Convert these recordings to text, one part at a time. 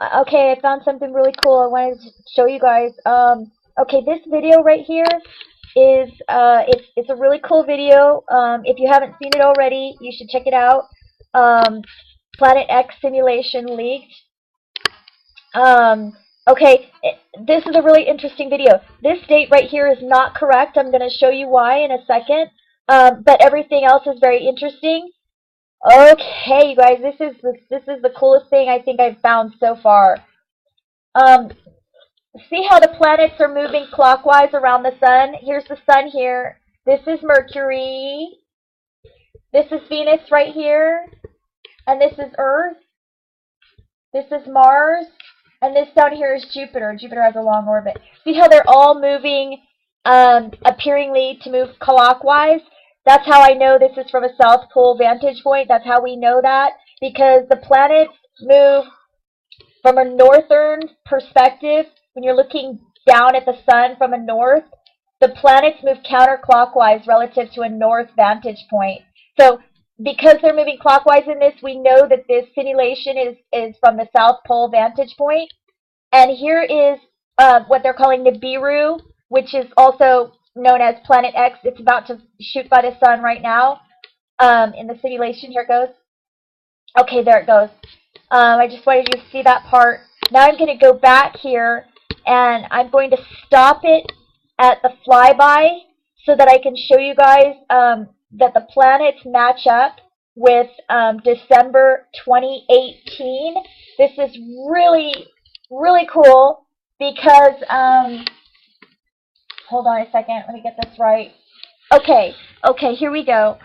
Okay, I found something really cool. I wanted to show you guys. Okay, this video right here is it's a really cool video. If you haven't seen it already, you should check it out. Um, Planet X simulation leaked. Um, okay, this is a really interesting video. This date right here is not correct. I'm going to show you why in a second. But everything else is very interesting. Okay, you guys, this is the coolest thing I think I've found so far. Um, See how the planets are moving clockwise around the sun? Here's the sun here. This is Mercury. This is Venus right here. And this is Earth. This is Mars. And this down here is Jupiter. Jupiter has a long orbit. See how they're all moving appearingly to move clockwise? That's how I know this is from a South Pole vantage point. That's how we know that. Because the planets move from a northern perspective. When you're looking down at the sun from a north, the planets move counterclockwise relative to a north vantage point. So because they're moving clockwise in this, we know that this simulation is from the South Pole vantage point. And here is what they're calling Nibiru, which is also known as Planet X. It's about to shoot by the sun right now in the simulation. Here it goes. Okay, there it goes. I just wanted you to see that part. Now I'm going to go back here, and I'm going to stop it at the flyby so that I can show you guys that the planets match up with December 2018. This is really, really cool because, hold on a second, let me get this right. Okay, here we go.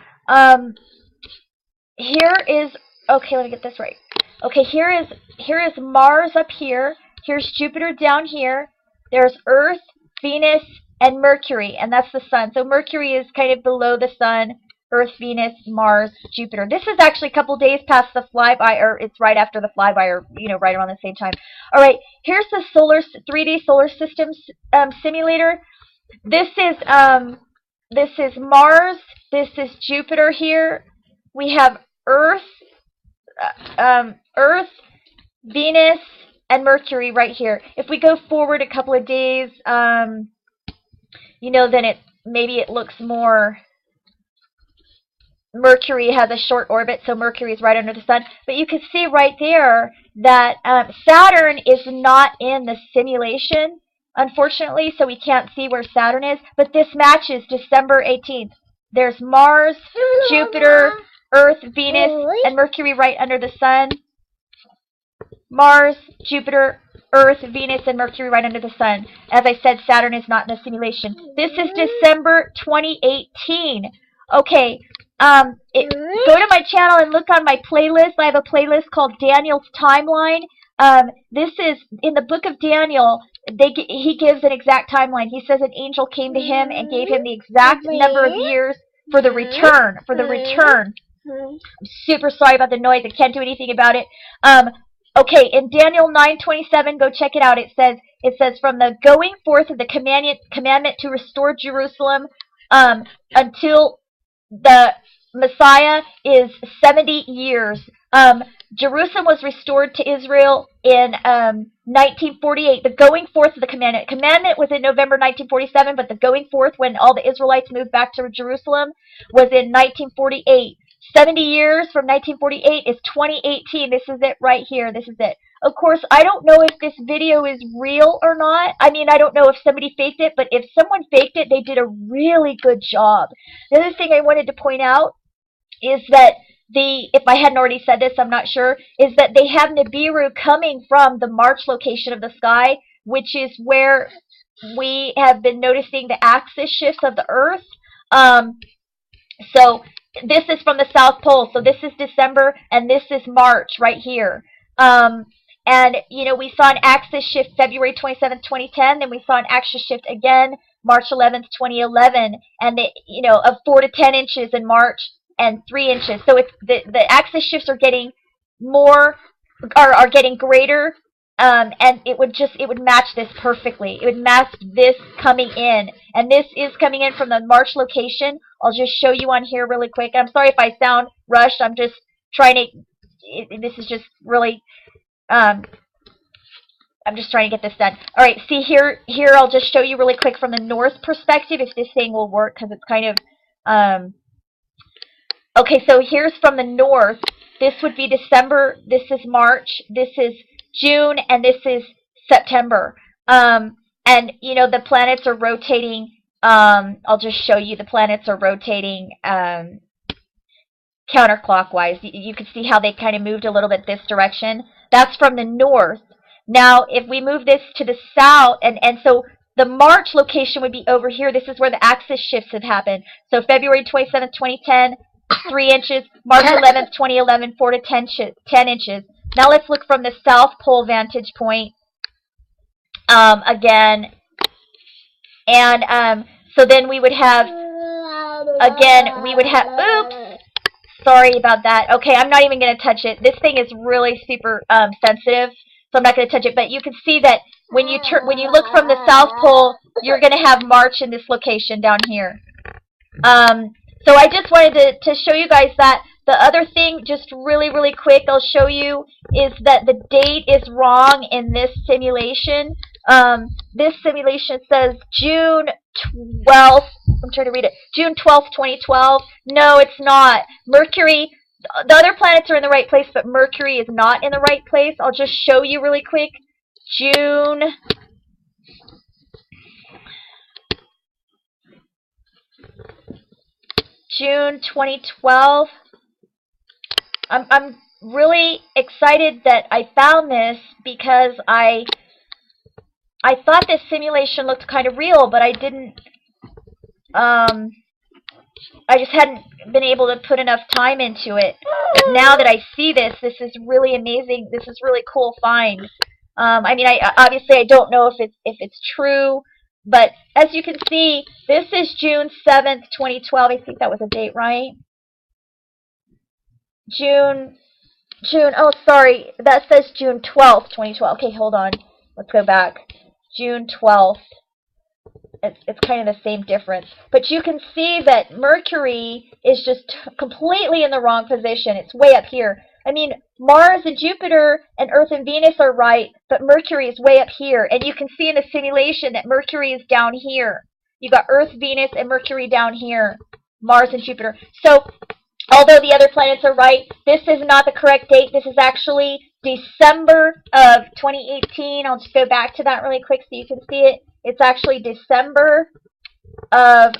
Here is, okay, let me get this right. Okay, here is Mars up here. Here's Jupiter down here. There's Earth, Venus, and Mercury, and that's the sun. So Mercury is kind of below the sun. Earth, Venus, Mars, Jupiter. This is actually a couple days past the flyby, or it's right after the flyby, or right around the same time. All right, here's the 3D solar system simulator. This is Mars. This is Jupiter here. We have Earth, Earth, Venus, and Mercury right here. If we go forward a couple of days, then maybe it looks more. Mercury has a short orbit, so Mercury is right under the sun. But you can see right there that Saturn is not in the simulation, unfortunately, so we can't see where Saturn is. But this matches December 18th. There's Mars, Jupiter, Earth, Venus, and Mercury right under the sun. Mars, Jupiter, Earth, Venus, and Mercury right under the sun. As I said, Saturn is not in the simulation. This is December 2018. Okay, go to my channel and look on my playlist. I have a playlist called Daniel's Timeline. This is, in the book of Daniel, he gives an exact timeline. He says an angel came to him and gave him the exact number of years for the return. I'm super sorry about the noise. I can't do anything about it. Okay, in Daniel 9:27, go check it out. It says from the going forth of the commandment to restore Jerusalem until the Messiah is 70 years. Jerusalem was restored to Israel in 1948. The going forth of the commandment. Commandment was in November 1947, but the going forth when all the Israelites moved back to Jerusalem was in 1948. 70 years from 1948 is 2018. This is it right here. This is it. Of course, I don't know if this video is real or not. I mean, I don't know if somebody faked it, but if someone faked it, they did a really good job. The other thing I wanted to point out is that if I hadn't already said this, I'm not sure, is that they have Nibiru coming from the March location of the sky, which is where we have been noticing the axis shifts of the Earth. So this is from the South Pole. So this is December, and this is March right here. And, we saw an axis shift February 27th, 2010. Then we saw an axis shift again March 11th, 2011. And, of 4 to 10 inches in March and 3 inches. So it's the axis shifts are getting are getting greater. And it would match this perfectly. It would match this coming in. And this is coming in from the March location. I'll just show you on here really quick. I'm sorry if I sound rushed. I'm just trying to, this is just really I'm just trying to get this done. All right, see here, I'll just show you really quick from the north perspective if this thing will work, because it's kind of, okay, so here's from the north. This would be December, this is March, this is June, and this is September. And, you know, the planets are rotating, I'll just show you, the planets are rotating counterclockwise. You can see how they kind of moved a little bit this direction. That's from the north. Now, if we move this to the south, and so the March location would be over here. This is where the axis shifts have happened. So February 27th, 2010, 3 inches. March 11th, 2011, 4 to 10 inches. Now let's look from the South Pole vantage point again. And so then we would have, again, we would have, oops, sorry about that. Okay, I'm not even going to touch it. This thing is really super sensitive, so I'm not going to touch it. But you can see that when you look from the South Pole, you're going to have March in this location down here. So I just wanted to show you guys that. The other thing, just really, really quick, I'll show you, is that the date is wrong in this simulation. This simulation says June 12th. I'm trying to read it. June 12th, 2012. No, it's not. Mercury, the other planets are in the right place, but Mercury is not in the right place. I'll just show you really quick. June 2012. I'm really excited that I found this because I thought this simulation looked kind of real, but I didn't. I just hadn't been able to put enough time into it. But now that I see this, this is really amazing. This is really cool find. I mean, obviously I don't know if it's true, but as you can see, this is June 7th, 2012. I think that was a date, right? June, oh, sorry, that says June 12th, 2012. Okay, hold on. Let's go back. June 12th. It's kind of the same difference. But you can see that Mercury is just completely in the wrong position. It's way up here. I mean, Mars and Jupiter and Earth and Venus are right, but Mercury is way up here. And you can see in the simulation that Mercury is down here. You got Earth, Venus, and Mercury down here. Mars and Jupiter. So, although the other planets are right, this is not the correct date. This is actually December of 2018. I'll just go back to that really quick so you can see it. It's actually December of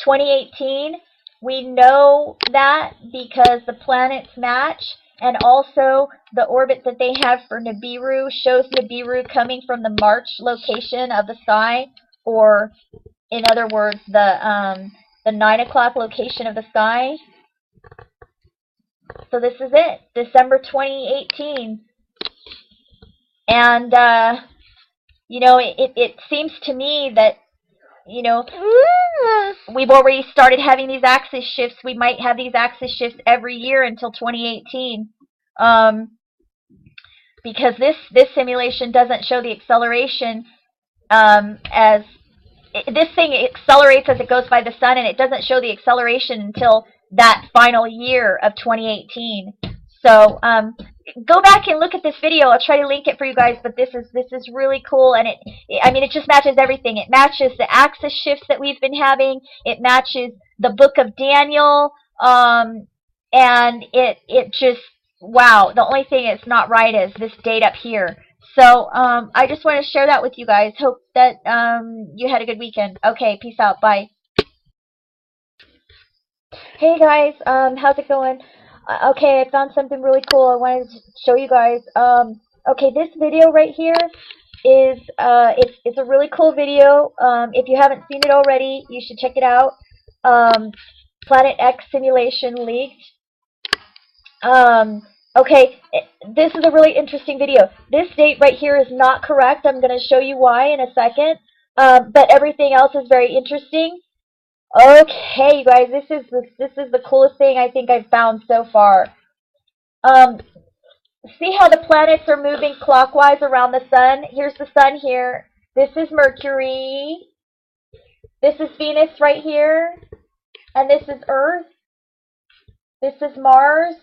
2018. We know that because the planets match, and also the orbit that they have for Nibiru shows Nibiru coming from the March location of the sky, or in other words, the 9 o'clock location of the sky. So this is it, December 2018. And, you know, it seems to me that, you know, we've already started having these axis shifts. We might have these axis shifts every year until 2018. Because this simulation doesn't show the acceleration this thing accelerates as it goes by the sun, and it doesn't show the acceleration until that final year of 2018. So go back and look at this video. I'll try to link it for you guys, but this is really cool, and I mean, it just matches everything. It matches the axis shifts that we've been having. It matches the Book of Daniel, and it just, wow. The only thing it's not right is this date up here. So I just want to share that with you guys. Hope that you had a good weekend. Okay, peace out. Bye. Hey guys, how's it going? Okay, I found something really cool. I wanted to show you guys. Okay, this video right here is it's a really cool video. If you haven't seen it already, you should check it out. Planet X simulation leaked. Okay, this is a really interesting video. This date right here is not correct. I'm going to show you why in a second. But everything else is very interesting. Okay, you guys, this is the coolest thing I think I've found so far. See how the planets are moving clockwise around the sun? Here's the sun here. This is Mercury. This is Venus right here. And this is Earth. This is Mars.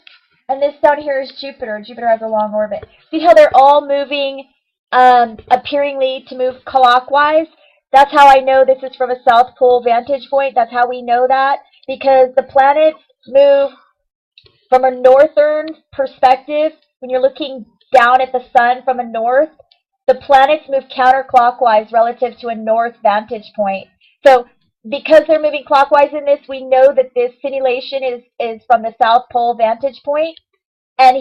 And this down here is Jupiter. Jupiter has a long orbit. See how they're all moving, appearingly to move clockwise? That's how I know this is from a South Pole vantage point. That's how we know that, because the planets move from a northern perspective. When you're looking down at the sun from a north, the planets move counterclockwise relative to a north vantage point. So because they're moving clockwise in this, we know that this simulation is from the South Pole vantage point. And